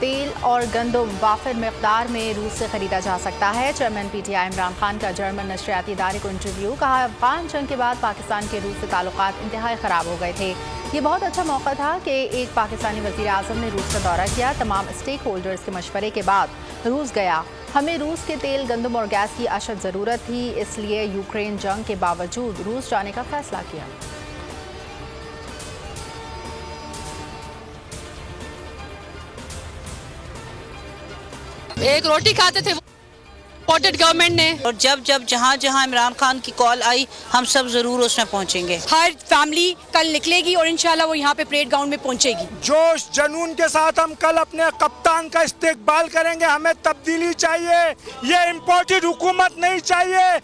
तेल और गंदम वाफिर मिकदार में रूस से खरीदा जा सकता है। चेयरमैन PTI इमरान खान का जर्मन नशरियाती इदारे को इंटरव्यू। कहा, अफगान जंग के बाद पाकिस्तान के रूस से ताल्लुकात इंतहाई ख़राब हो गए थे। ये बहुत अच्छा मौका था कि एक पाकिस्तानी वज़ीर आज़म ने रूस का दौरा किया। तमाम स्टेक होल्डर्स के मशवरे के बाद रूस गया। हमें रूस के तेल, गंदम और गैस की अशद ज़रूरत थी, इसलिए यूक्रेन जंग के बावजूद रूस जाने का फैसला किया। एक रोटी खाते थे सपोर्टेड गवर्नमेंट ने, और जब जहाँ जहाँ इमरान खान की कॉल आई हम सब जरूर उसमें पहुंचेंगे। हर फैमिली कल निकलेगी और इंशाल्लाह वो यहाँ पे परेड ग्राउंड में पहुंचेगी। जोश जुनून के साथ हम कल अपने कप्तान का इस्तेकबाल करेंगे। हमें तब्दीली चाहिए, ये इम्पोर्टेड हुकूमत नहीं चाहिए।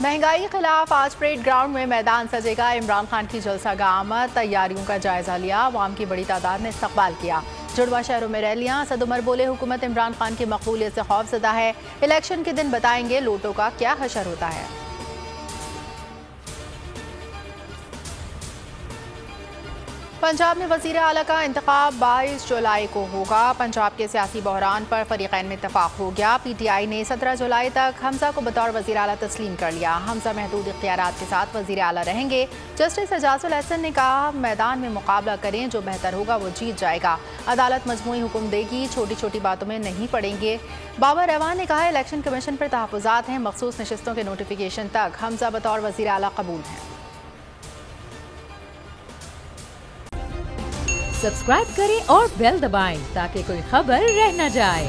महंगाई खिलाफ आज परेड ग्राउंड में मैदान सजेगा। इमरान खान की जलसागाह आमद, तैयारियों का जायजा लिया। अवाम की बड़ी तादाद ने इस्तकबाल किया। जुड़वा शहरों में रैलियां। असद उमर बोले, हुकूमत इमरान खान की मकबूलियत से खौफजदा है। इलेक्शन के दिन बताएंगे लोटों का क्या हशर होता है। पंजाब में वज़ीर आला का इंतखाब 22 जुलाई को होगा। पंजाब के सियासी बहरान पर फरीक़ैन में इत्तफाक हो गया। PTI ने 17 जुलाई तक हमजा को बतौर वज़ीर आला तस्लीम कर लिया। हमजा महदूद इख्तियारात के साथ वज़ीर आला रहेंगे। जस्टिस एजाजुल एहसन ने कहा, मैदान में मुकाबला करें, जो बेहतर होगा वो जीत जाएगा। अदालत मजमूई हुक्म देगी, छोटी छोटी बातों में नहीं पड़ेंगे। बाबर रहमान ने कहा, इलेक्शन कमीशन पर तहफ़्फ़ुज़ात हैं, मखसूस नशिस्तों के नोटिफिकेशन तक हमजा बतौर वज़ीर आला कबूल हैं। सब्सक्राइब करें और बेल दबाएं ताकि कोई खबर रह न जाए।